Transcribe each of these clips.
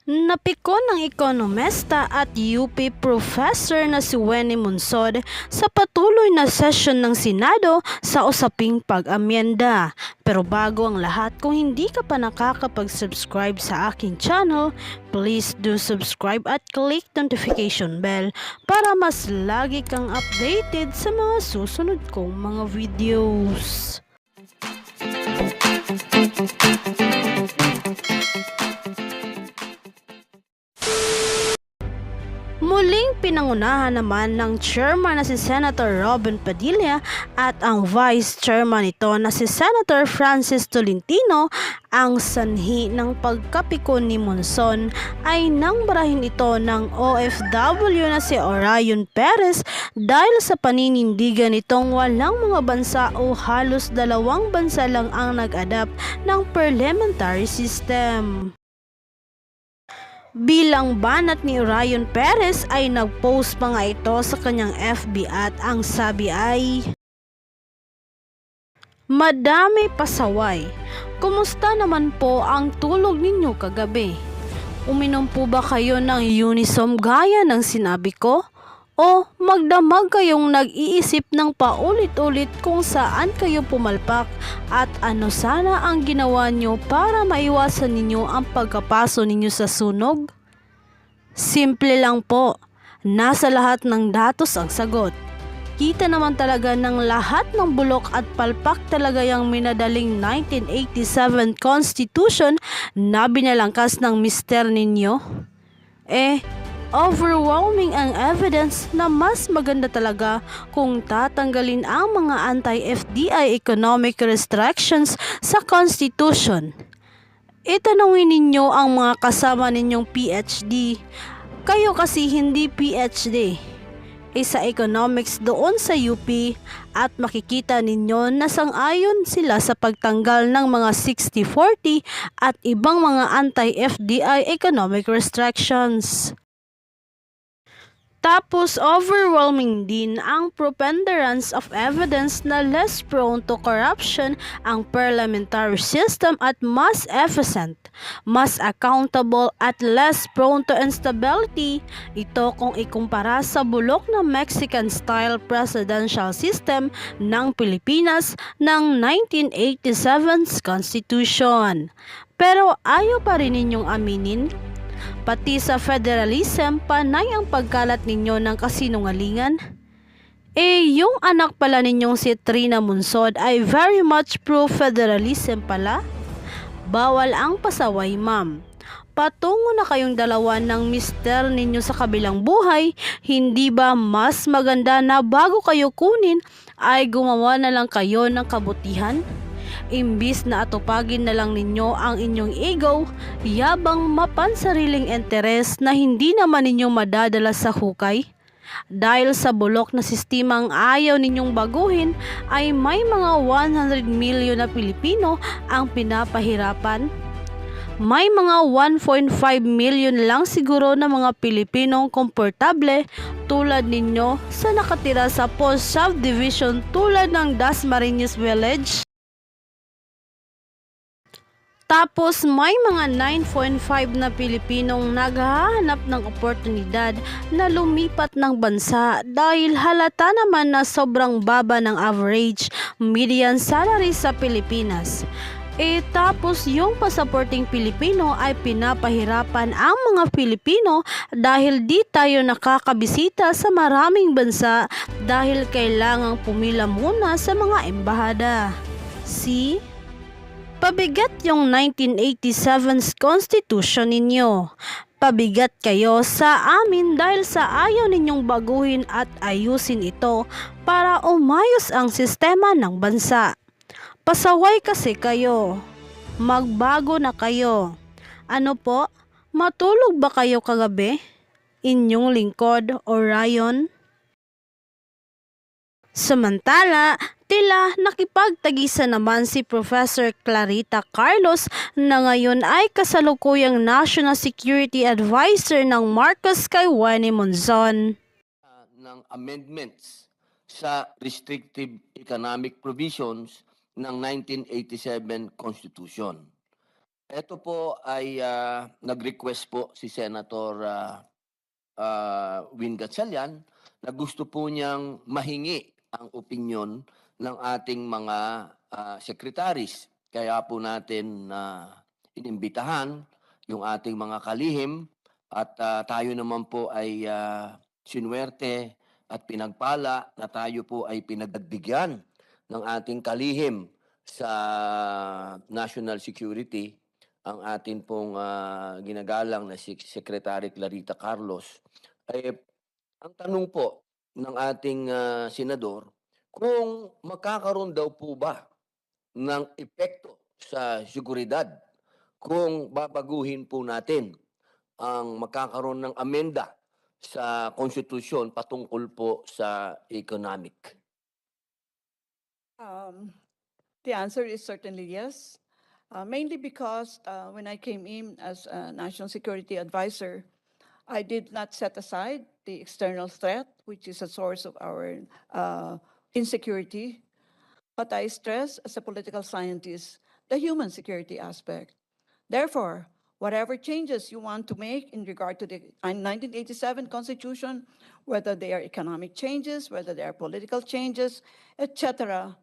Napikon ng ekonomista at UP professor na si Winnie Monsod sa patuloy na session ng Senado sa usaping pag-amyenda. Pero bago ang lahat, kung hindi ka pa nakakapag-subscribe sa aking channel, please do subscribe at click notification bell para mas lagi kang updated sa mga susunod kong mga videos. Muling pinangunahan naman ng chairman na si Senator Robin Padilla at ang vice chairman nito na si Senator Francis Tolentino ang sanhi ng pagkapikon ni Monson ay nang barahin ito ng OFW na si Orion Perez dahil sa paninindigan nitong walang mga bansa o halos dalawang bansa lang ang nag-adapt ng parliamentary system. Bilang banat ni Orion Perez ay nag-post pa nga ito sa kanyang FB at ang sabi ay, "Madami pasaway. Kumusta naman po ang tulog ninyo kagabi? Uminom po ba kayo ng Unisom gaya ng sinabi ko? O magdamag kayong nag-iisip ng paulit-ulit kung saan kayo pumalpak at ano sana ang ginawa nyo para maiwasan ninyo ang pagkapaso ninyo sa sunog? Simple lang po, nasa lahat ng datos ang sagot. Kita naman talaga ng lahat ng bulok at palpak talaga yung minadaling 1987 Constitution na binalangkas ng mister ninyo. Overwhelming ang evidence na mas maganda talaga kung tatanggalin ang mga anti-FDI economic restrictions sa Constitution. Itanungin ninyo ang mga kasama ninyong PhD. Kayo kasi hindi PhD. Sa economics doon sa UP at makikita ninyo na sang-ayon sila sa pagtanggal ng mga 60-40 at ibang mga anti-FDI economic restrictions. Tapos overwhelming din ang preponderance of evidence na less prone to corruption ang parliamentary system at mas efficient, mas accountable at less prone to instability. Ito kung ikumpara sa bulok na Mexican-style presidential system ng Pilipinas ng 1987's Constitution. Pero ayaw pa rin ninyong aminin? Pati sa federalism, panay ang pagkalat ninyo ng kasinungalingan? Yung anak pala ninyong si Trina Monsod ay very much pro-federalism pala? Bawal ang pasaway, ma'am. Patungo na kayong dalawa ng mister ninyo sa kabilang buhay, hindi ba mas maganda na bago kayo kunin ay gumawa na lang kayo ng kabutihan? Imbis na atupagin na lang ninyo ang inyong ego, yabang mapansariling interes na hindi naman ninyo madadala sa hukay. Dahil sa bulok na sistemang ayaw ninyong baguhin ay may mga 100 milyon na Pilipino ang pinapahirapan. May mga 1.5 million lang siguro na mga Pilipinong komportable tulad ninyo sa nakatira sa post-subdivision tulad ng Dasmariñas Village. Tapos may mga 9.5 na Pilipinong naghahanap ng oportunidad na lumipat ng bansa dahil halata naman na sobrang baba ng average median salary sa Pilipinas. Tapos yung pasaporting Pilipino ay pinapahirapan ang mga Pilipino dahil di tayo nakakabisita sa maraming bansa dahil kailangang pumila muna sa mga embahada. See? Pabigat yung 1987's Constitution ninyo. Pabigat kayo sa amin dahil sa ayaw ninyong baguhin at ayusin ito para umayos ang sistema ng bansa. Pasaway kasi kayo. Magbago na kayo. Ano po? Matulog ba kayo kagabi? Inyong lingkod, Orion? Samantala, tila nakipagtagisa naman si Professor Clarita Carlos na ngayon ay kasalukuyang National Security Advisor ng Marcos kay Winnie Monson. Ng amendments sa restrictive economic provisions ng 1987 Constitution. Ito po ay nag-request po si Senator Win Gatchalian na gusto po niyang mahingi ang opinyon ng ating mga secretaries. Kaya po natin inimbitahan yung ating mga kalihim at tayo naman po ay sinuwerte at pinagpala na tayo po ay pinagbigyan ng ating kalihim sa national security ang atin pong ginagalang na si Secretary Clarita Carlos. Ang tanong po ng ating senador, kung magkakaroon daw po ba ng epekto sa seguridad kung babaguhin po natin ang magkakaroon ng amenda sa konstitusyon patungkol po sa economic. The answer is certainly yes. Mainly because when I came in as a national security advisor, I did not set aside the external threat, which is a source of our insecurity, but I stress as a political scientist the human security aspect. Therefore, whatever changes you want to make in regard to the 1987 Constitution, whether they are economic changes, whether they are political changes, etc.,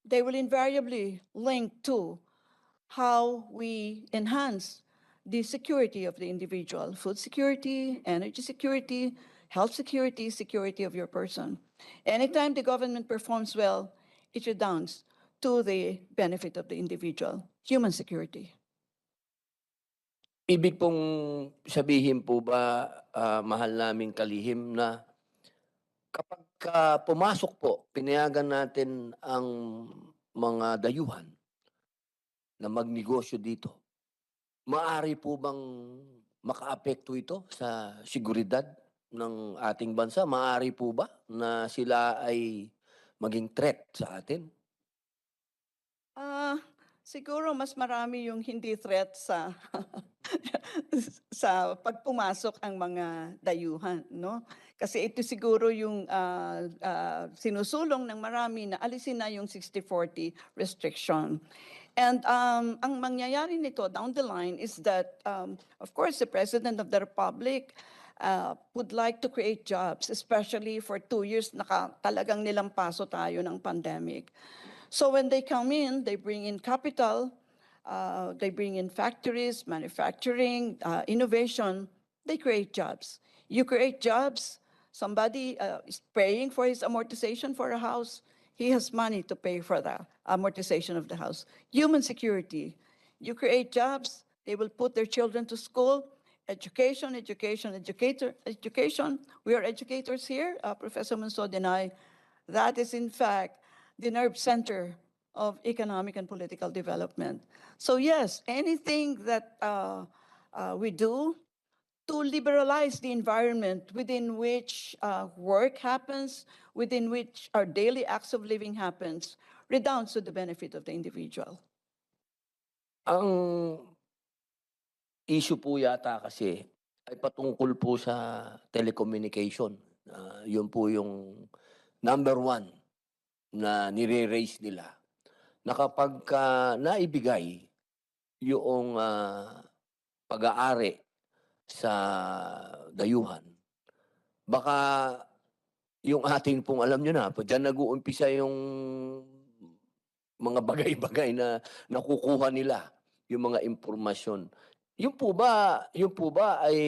they will invariably link to how we enhance the security of the individual, food security, energy security, health security, security of your person. Anytime the government performs well, it redounds to the benefit of the individual, human security. Ibig pong sabihin po ba, mahal naming kalihim, na kapag pumasok po, pinayagan natin ang mga dayuhan na magnegosyo dito, maaari po bang makaapekto ito sa seguridad ng ating bansa? Maaari po ba na sila ay maging threat sa atin? Siguro mas marami yung hindi threat sa sa pagpumasok ang mga dayuhan, no? Kasi ito siguro yung sinusulong ng marami na alisin na yung 60-40 restriction. And ang mangyayari nito down the line is that, of course, the President of the Republic would like to create jobs, especially for 2 years talagang nilampaso tayo ng pandemic. So when they come in, they bring in capital, they bring in factories, manufacturing, innovation, they create jobs. You create jobs, somebody is paying for his amortization for a house, he has money to pay for the amortization of the house. Human security, you create jobs, they will put their children to school, education, education. We are educators here, Professor Monsod and I. That is in fact the nerve center of economic and political development. So yes, anything that we do to liberalize the environment within which work happens, within which our daily acts of living happens, redounds to the benefit of the individual. Ang issue po yata kasi ay patungkol po sa telecommunication. Yun po yung number one na nire-raise nila, na kapag naibigay yung pag-aari sa dayuhan, baka yung ating pong, alam nyo na, dyan nag-uumpisa yung mga bagay-bagay na nakukuha nila, yung mga impormasyon. Yung po ba ay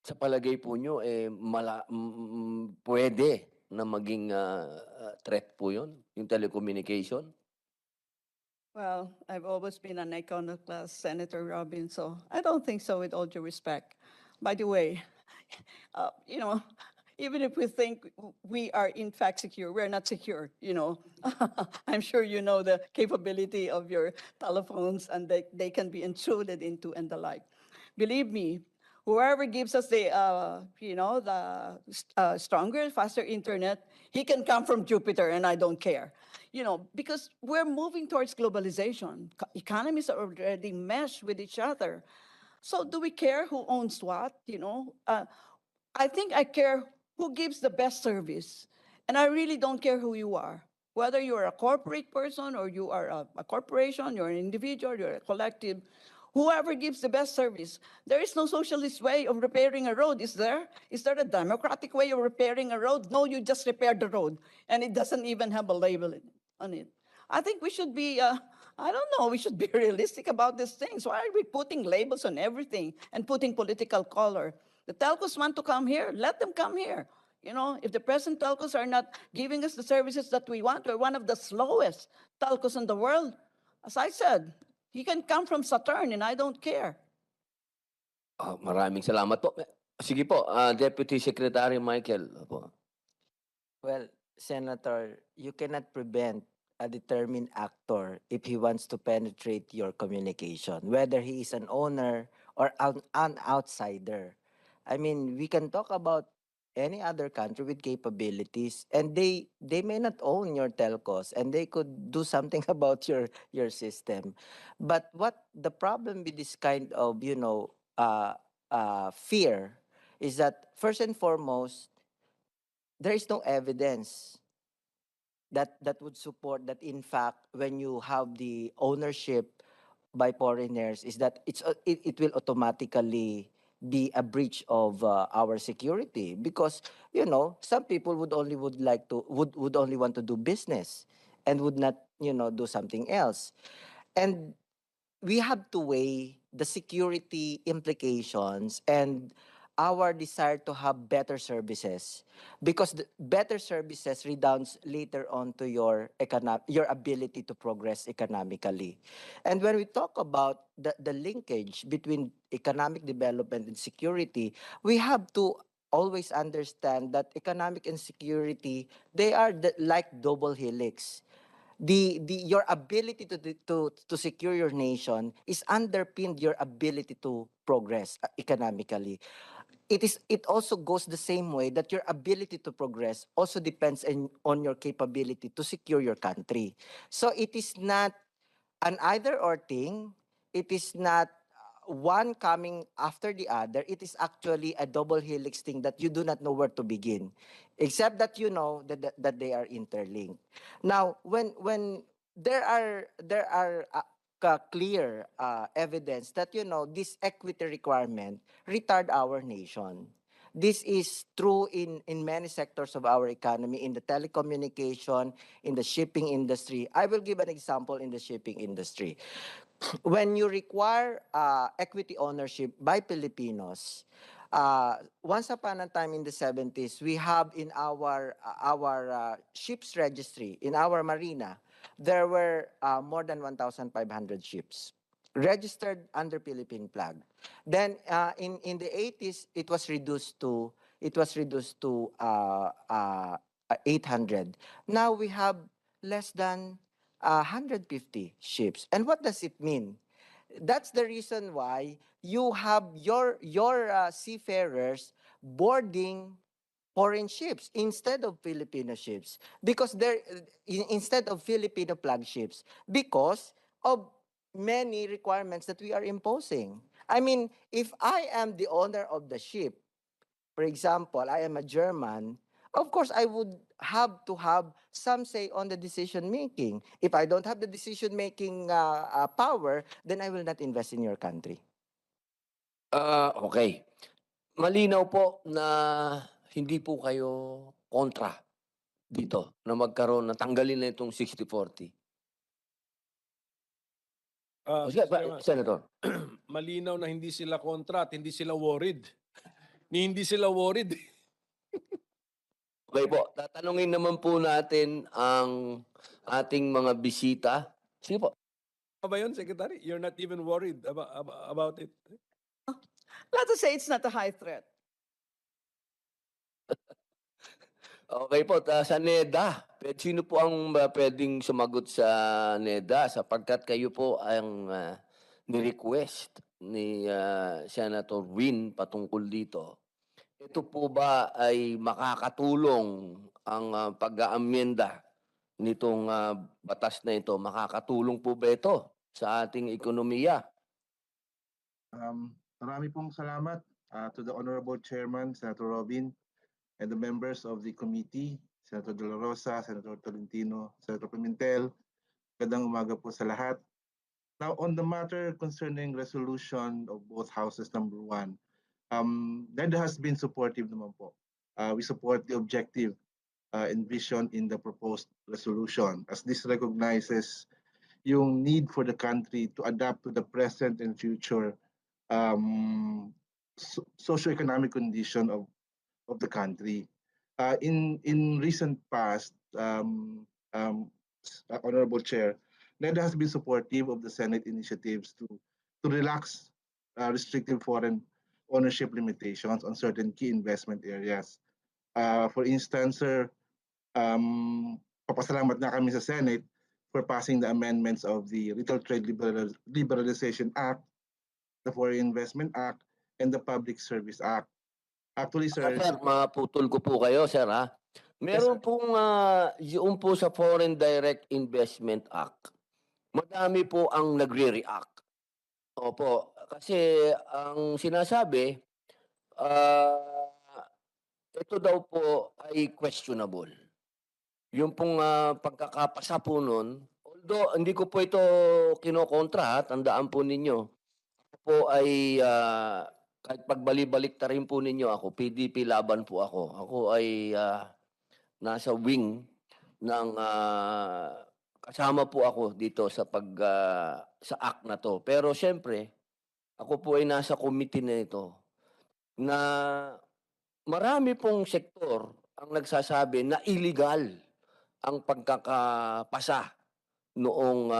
sa palagay po nyo pwede na maging threat po yun, yung telecommunication? Well, I've always been an iconoclast, Senator Robin, so I don't think so, with all due respect. By the way, even if we think we are in fact secure, we're not secure, I'm sure you know the capability of your telephones and they can be intruded into and the like. Believe me, whoever gives us the stronger, faster internet, he can come from Jupiter and I don't care. Because we're moving towards globalization. Economies are already meshed with each other. So do we care who owns what? I think I care who gives the best service. And I really don't care who you are. Whether you're a corporate person or you are a corporation, you're an individual, you're a collective, whoever gives the best service. There is no socialist way of repairing a road, is there? Is there a democratic way of repairing a road? No, you just repair the road, and it doesn't even have a label on it. I think we should be, I don't know, we should be realistic about these things. Why are we putting labels on everything and putting political color? The telcos want to come here, let them come here. You know, if the present telcos are not giving us the services that we want, we're one of the slowest telcos in the world. As I said, he can come from Saturn and I don't care. Maraming salamat po. Sige po, Deputy Secretary Michael. Opo. Well, Senator, you cannot prevent a determined actor if he wants to penetrate your communication, whether he is an owner or an outsider. I mean, we can talk about any other country with capabilities, and they may not own your telcos, and they could do something about your system. But what the problem with this kind of fear is that first and foremost, there is no evidence that would support that in fact when you have the ownership by foreigners is that it will automatically be a breach of our security, because some people would only want to do business and would not do something else. And we have to weigh the security implications and our desire to have better services, because the better services redounds later on to your ability to progress economically. And when we talk about the linkage between economic development and security, we have to always understand that economic and security, they are like double helix. Your ability to secure your nation is underpinned your ability to progress economically. It also goes the same way that your ability to progress also depends on your capability to secure your country. So it is not an either or thing. It is not one coming after the other. It is actually a double helix thing that you do not know where to begin, except that you know that they are interlinked. Now, when there are clear evidence that this equity requirement retard our nation. This is true in many sectors of our economy, in the telecommunication, in the shipping industry. I will give an example in the shipping industry. When you require equity ownership by Filipinos, once upon a time in the 70s, we have in our ships registry, in our marina, there were more than 1,500 ships registered under Philippine flag. Then in the 80s, it was reduced to 800. Now we have less than 150 ships. And what does it mean? That's the reason why you have your seafarers boarding foreign ships instead of Filipino ships, because instead of Filipino flag ships, because of many requirements that we are imposing. I mean, if I am the owner of the ship, for example, I am a German, of course, I would have to have some say on the decision making. If I don't have the decision making power, then I will not invest in your country. Okay. Malinaw po na hindi po kayo kontra dito na magkaroon na tanggalin na itong 60-40. Sige, Mr. Chairman, Senator. malinaw na hindi sila kontra at hindi sila worried. Hindi sila worried. Okay po, tatanungin naman po natin ang ating mga bisita. Sige po. Ano ba yun, Secretary? You're not even worried about it? Let us say it's not a high threat. Okay po, sa NEDA, sino po ang pwedeng sumagot sa NEDA sapagkat kayo po ang ni-request ni Senator Win patungkol dito. Ito po ba ay makakatulong ang pag-aamyenda nitong batas na ito? Makakatulong po ba ito sa ating ekonomiya? Marami pong salamat to the Honorable Chairman, Senator Robin, and the members of the committee Senator De La Rosa, Senator Tolentino, Senator Pimentel. Magandang umaga po sa lahat. Now, on the matter concerning resolution of both houses, number one, NEDA has been supportive naman po. We support the objective and vision in the proposed resolution, as this recognizes yung need for the country to adapt to the present and future socioeconomic condition of the country. In recent past, Honorable Chair, NEDA has been supportive of the Senate initiatives to relax restrictive foreign ownership limitations on certain key investment areas. For instance, sir, papasalamat na kami sa Senate for passing the amendments of the Retail Trade Liberalization Act, the Foreign Investment Act, and the Public Service Act. Actually, sir, Sir, maputol ko po kayo, sir, ha? Meron pong yung po sa Foreign Direct Investment Act, madami po ang nagre-react. Opo, kasi ang sinasabi, ito daw po ay questionable. Yung pong pagkakapasa po nun, although hindi ko po ito kinokontra, tandaan po ninyo, ako po ay kahit pagbalik-balik ta rin po ninyo ako, PDP laban po ako. Ako ay nasa wing ng kasama po ako dito sa sa act na to. Pero siyempre, ako po ay nasa committee na ito na marami pong sektor ang nagsasabi na illegal ang pagkakapasa noong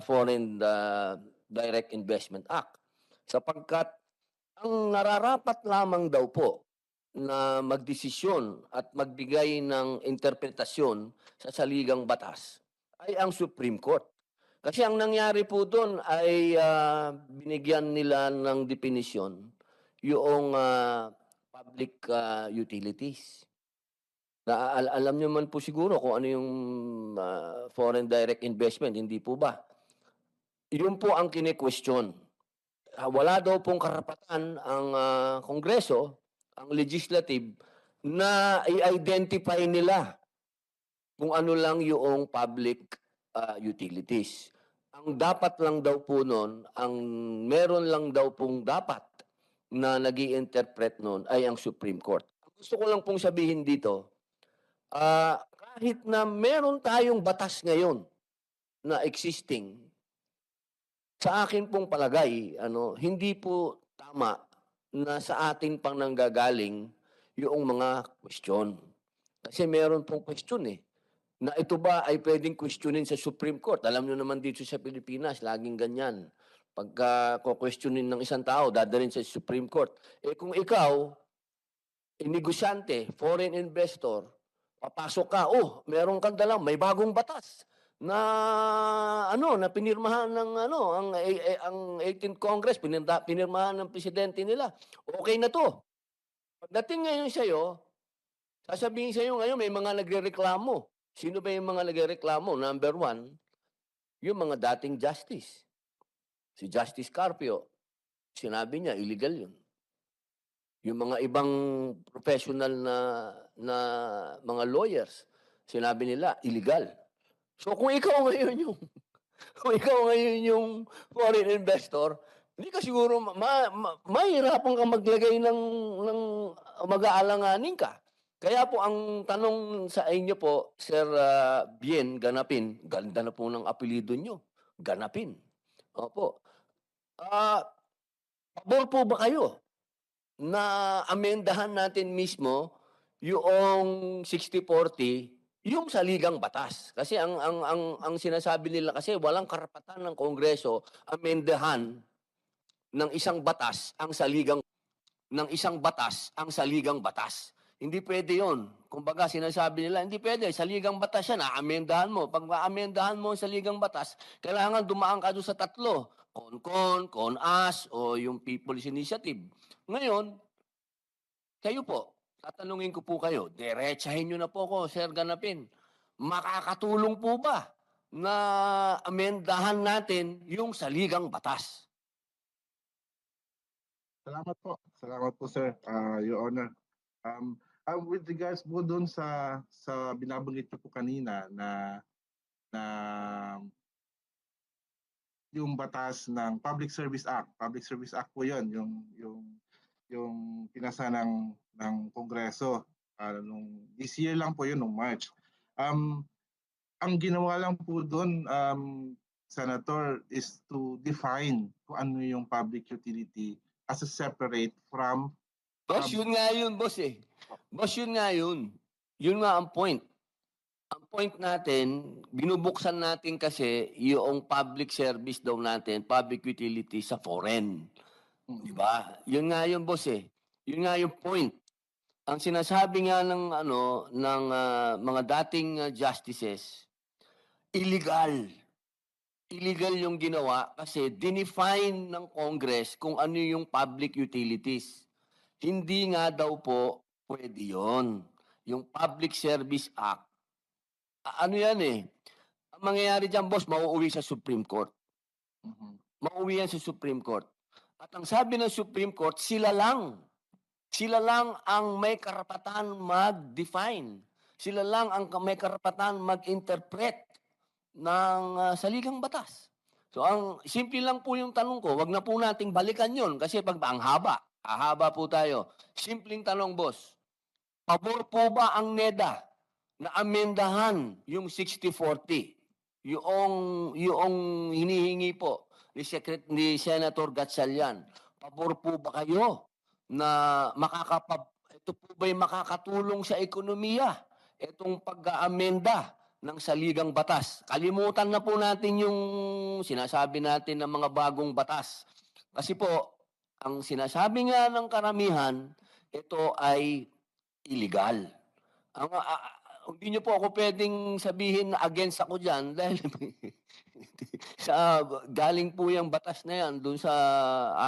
Foreign Direct Investment Act. Sapagkat ang nararapat lamang daw po na magdesisyon at magbigay ng interpretasyon sa saligang batas ay ang Supreme Court. Kasi ang nangyari po doon ay binigyan nila ng definisyon yung public utilities. Alam nyo man po siguro kung ano yung foreign direct investment, hindi po ba? Yun po ang kine-question. Wala daw pong karapatan ang Kongreso, ang legislative, na i-identify nila kung ano lang yung public utilities. Ang dapat lang daw po nun, ang meron lang daw pong dapat na nag-i-interpret nun ay ang Supreme Court. Gusto ko lang pong sabihin dito, kahit na meron tayong batas ngayon na existing, sa akin pong palagay, hindi po tama na sa atin pang nanggagaling yung mga question. Kasi meron pong question na ito ba ay pwedeng questionin sa Supreme Court? Alam nyo naman dito sa Pilipinas, laging ganyan. Pagka questionin ng isang tao, dadalhin sa Supreme Court. Kung ikaw, negosyante, foreign investor, papasok ka, meron kang dalang, may bagong batas na na pinirmahan ng ang 18th Congress, pinirmahan ng presidente nila. Okay na to. Pagdating ngayon sa iyo, sasabihin sa iyo ngayon may mga nagrereklamo. Sino ba yung mga nagrereklamo? Number one, yung mga dating justice. Si Justice Carpio, sinabi niya illegal yun. Yung mga ibang professional na mga lawyers, sinabi nila illegal. So kung ikaw ngayon yung foreign investor, hindi ka siguro mahirapan kang maglagay ng mag-aalanganin ka. Kaya po ang tanong sa inyo po, Sir Bien Ganapin, ganda na po ng apelyido nyo, Ganapin. Opo. Pabor po ba kayo na amendahan natin mismo yung 60-40 yung saligang batas? Kasi ang sinasabi nila kasi walang karapatan ng Kongreso amendahan ng isang batas ang saligang batas. Hindi pwede 'yon. Kumbaga sinasabi nila hindi pwede, saligang batas yan, amendahan mo. Pag amendahan mo ang saligang batas, kailangan dumaan ka doon sa tatlo, con-as o yung People's Initiative. Ngayon, kayo po, tatanungin ko po kayo, diretsahin nyo na po ko, Sir Ganapin. Makakatulong po ba na amendahan natin yung saligang batas? Salamat po, sir, Your Honor. With regards po doon sa binabanggit niyo po kanina na yung batas ng Public Service Act. Public Service Act po 'yon, yung pinasa ng Kongreso nung this year lang po 'yun nung March. Ang ginawa lang po doon, Senator, is to define kung ano yung public utility as a separate from Boss, yun nga yun, boss eh. Boss, yun nga yun. Yun nga ang point. Ang point natin, binubuksan natin kasi yung public service daw natin, public utility sa foreign. Di ba? Yun nga yun, boss eh. Yun nga yung point. Ang sinasabi nga ng mga dating justices, illegal. Illegal yung ginawa kasi dinefine ng Congress kung ano yung public utilities. Hindi nga daw po pwede yun. Yung Public Service Act, ano yan eh, ang mangyayari dyan, boss, mauuwi sa Supreme Court. Mauuwi yan sa Supreme Court. At ang sabi ng Supreme Court, sila lang ang may karapatan mag-define. Sila lang ang may karapatan mag-interpret ng saligang batas. So, ang simple lang po yung tanong ko, wag na po nating balikan yun kasi pag ang haba po tayo. Simpleng tanong, boss. Pabor po ba ang NEDA na amendahan yung 60-40? Yung hinihingi po ni Senator Gatchalian. Pabor po ba kayo na ito po ba'y makakatulong sa ekonomiya? Itong pag-aamenda ng saligang batas. Kalimutan na po natin yung sinasabi natin ng mga bagong batas. Kasi po, ang sinasabi nga ng karamihan, ito ay illegal. Hindi niyo po ako pwedeng sabihin na against ako dyan dahil galing po yung batas na yan doon sa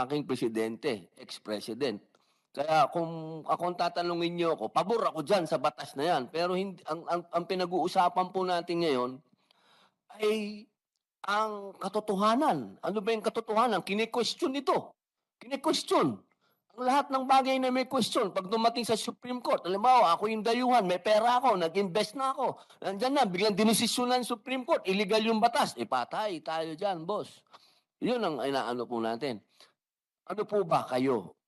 aking presidente, ex-president. Kaya kung akong tatanungin niyo ako, pabor ako dyan sa batas na yan. Pero hindi, ang pinag-uusapan po natin ngayon ay ang katotohanan. Ano ba yung katotohanan? Kine-question ito. Kine-question. Ang lahat ng bagay na may question, pag dumating sa Supreme Court, halimbawa, ako yung dayuhan, may pera ako, nag-invest na ako, nandyan na, biglang dinesisyonan ng Supreme Court, illegal yung batas, patay tayo dyan, boss. Yun ang inaano po natin. Ano po ba kayo?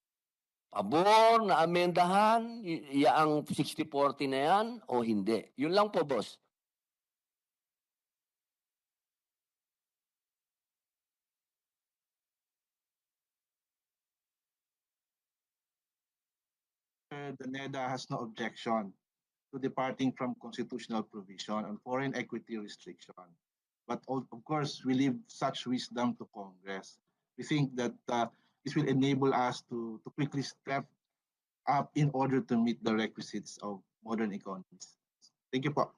Pabor na amendahan, ang 60-40 na yan, o hindi? Yun lang po, boss. The NEDA has no objection to departing from constitutional provision on foreign equity restriction. But of course, we leave such wisdom to Congress. We think that this will enable us to quickly step up in order to meet the requisites of modern economies. Thank you po.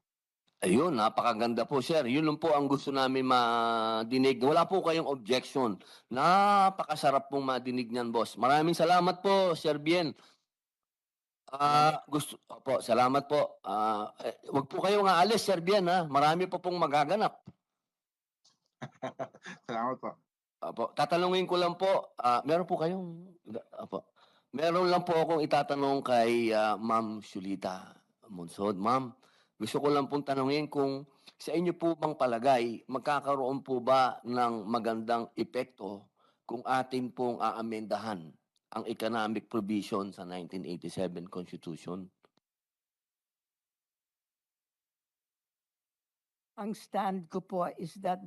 Ayun, napakaganda po, sir. Yun lang po ang gusto namin madinig. Wala po kayong objection. Napakasarap pong madinig niyan, boss. Maraming salamat po, Sir Bien. Opo, salamat po. Wag po kayong aalis, Sir Bien, ha? Marami po pong magaganap. Salamat po. Opo, tatanungin ko lang po, meron po kayong, opo, meron lang po akong itatanong kay Ma'am Shulita Monsod. Ma'am, gusto ko lang pong tanungin kung sa inyo po bang palagay, magkakaroon po ba ng magandang epekto kung atin pong aamendahan ang economic provision sa 1987 Constitution? Ang stand ko po is that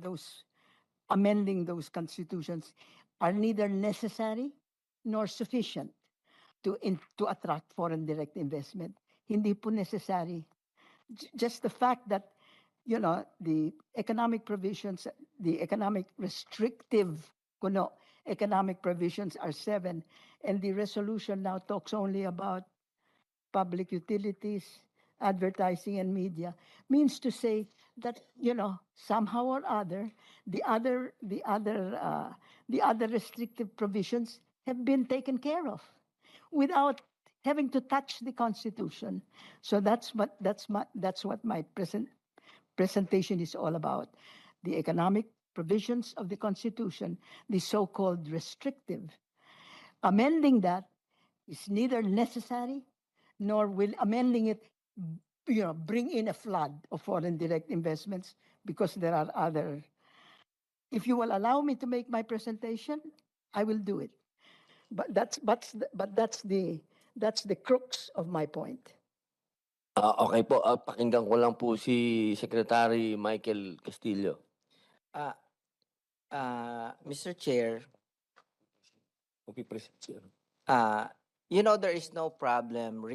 amending those constitutions are neither necessary nor sufficient to attract foreign direct investment. Hindi po necessary. Just the fact that, the economic provisions, the economic restrictive economic provisions are 7, and the resolution now talks only about public utilities, advertising, and media, means to say that, somehow or other, the other restrictive provisions have been taken care of without having to touch the Constitution. So that's what my presentation is all about. The economic provisions of the Constitution, the so-called restrictive. Amending that is neither necessary nor will amending it, bring in a flood of foreign direct investments, because there are other. If you will allow me to make my presentation, I will do it. But that's the crux of my point. Okay po, pakinggan ko lang po si Secretary Michael Castillo. Mr. Chair, Okay, President. there is no problem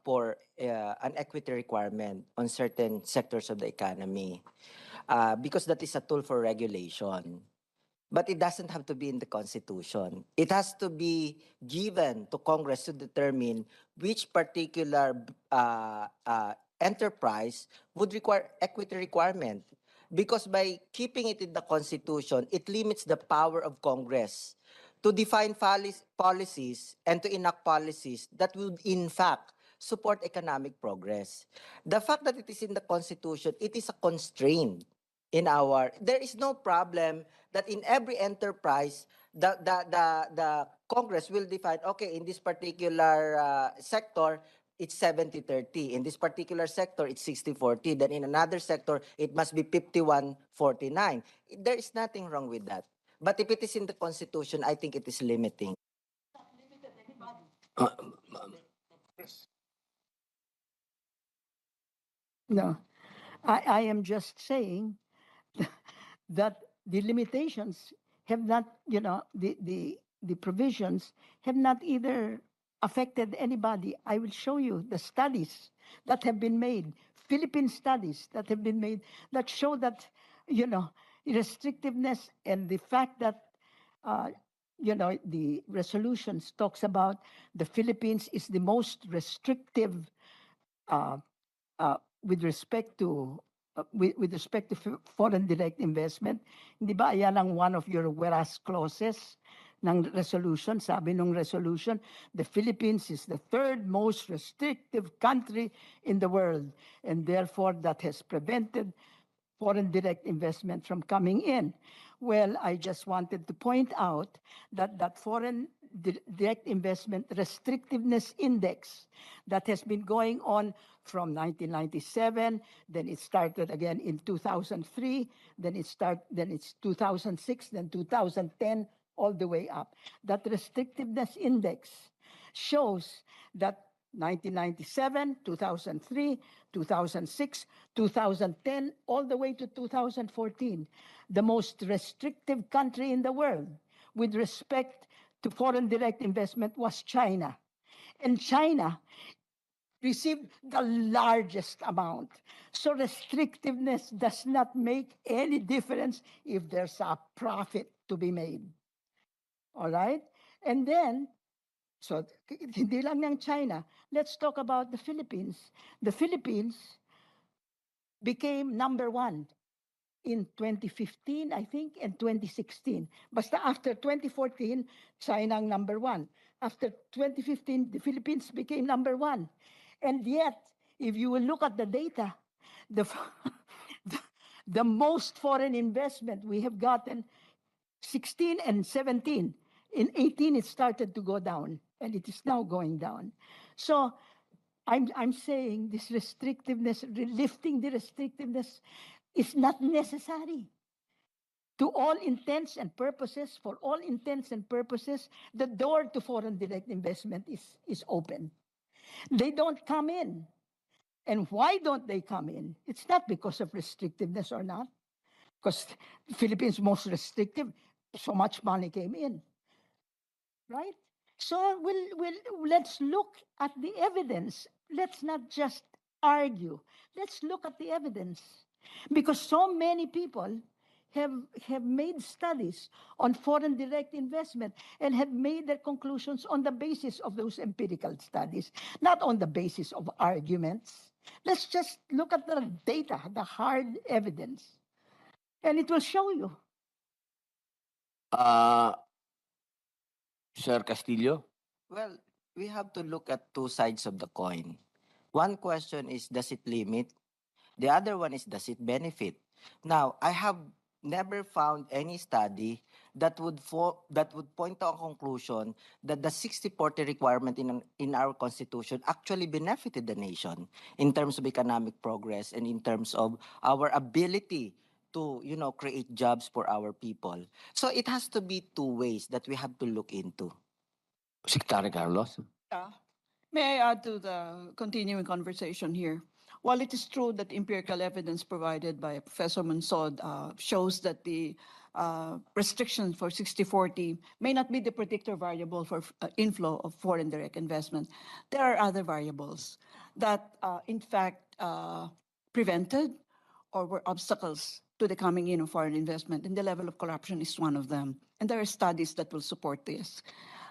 for an equity requirement on certain sectors of the economy, because that is a tool for regulation. But it doesn't have to be in the Constitution. It has to be given to Congress to determine which particular enterprise would require equity requirement. Because by keeping it in the Constitution, it limits the power of Congress to define policies and to enact policies that would in fact support economic progress. The fact that it is in the Constitution, it is a constraint there is no problem that in every enterprise the Congress will define, okay, in this particular sector it's 70-30, in this particular sector it's 60-40, then in another sector it must be 51-49. There is nothing wrong with that, but if it is in the Constitution, I think it is limiting. No, I am just saying that the limitations have not, the provisions have not either affected anybody. I will show you the studies that have been made, Philippine studies that have been made, that show that, restrictiveness and the fact that, the resolutions talks about the Philippines is the most restrictive with respect to foreign direct investment. Hindi ba yan ang one of your whereas clauses ng resolution? Sabi nung resolution, the Philippines is the third most restrictive country in the world, and therefore that has prevented foreign direct investment from coming in. Well, I just wanted to point out that foreign direct investment restrictiveness index that has been going on from 1997, then it started again in 2003, then it's 2006, then 2010, all the way up. That restrictiveness index shows that 1997, 2003, 2006, 2010, all the way to 2014, the most restrictive country in the world with respect to foreign direct investment was China. And China received the largest amount. So restrictiveness does not make any difference if there's a profit to be made. All right? And then, so hindi lang ng China. Let's talk about the Philippines. The Philippines became number one in 2015, I think, and 2016. Basta after 2014, China ang number one. After 2015, the Philippines became number one. And yet, if you will look at the data, the most foreign investment we have gotten 16 and 17. In 18, it started to go down, and it is now going down. So I'm saying this restrictiveness, lifting the restrictiveness is not necessary. To all intents and purposes, for all intents and purposes, the door to foreign direct investment is open. They don't come in. And why don't they come in? It's not because of restrictiveness or not. Because the Philippines most restrictive, so much money came in. Right? So let's look at the evidence. Let's not just argue. Let's look at the evidence. Because so many people have made studies on foreign direct investment and have made their conclusions on the basis of those empirical studies, not on the basis of arguments. Let's just look at the data, the hard evidence, and it will show you. Sir Castillo? Well, we have to look at two sides of the coin. One question is, does it limit? The other one is, does it benefit? Now, I have never found any study that would point to a conclusion that the 60-40 requirement in our constitution actually benefited the nation in terms of economic progress and in terms of our ability to create jobs for our people. So it has to be two ways that we have to look into. Secretary Carlos. May I add to the continuing conversation here? While it is true that empirical evidence provided by Professor Monsod shows that the restrictions for 60-40 may not be the predictor variable for inflow of foreign direct investment, there are other variables that, in fact, prevented or were obstacles to the coming in of foreign investment, and the level of corruption is one of them. And there are studies that will support this.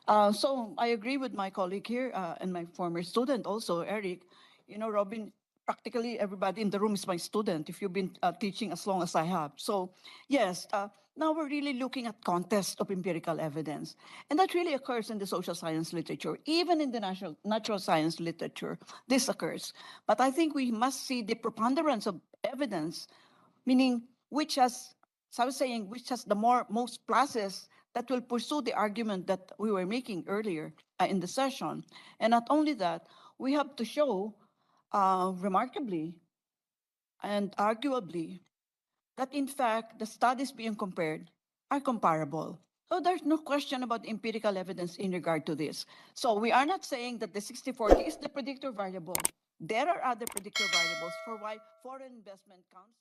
So I agree with my colleague here and my former student also, Eric. You know, Robin, practically everybody in the room is my student if you've been teaching as long as I have. So yes, now we're really looking at context of empirical evidence. And that really occurs in the social science literature. Even in the natural science literature, this occurs. But I think we must see the preponderance of evidence, meaning which has, so I was saying, which has the most pluses that will pursue the argument that we were making earlier in the session. And not only that, we have to show remarkably and arguably that in fact the studies being compared are comparable. So there's no question about empirical evidence in regard to this. So we are not saying that the 60-40 is the predictor variable. There are other predictor variables for why foreign investment comes.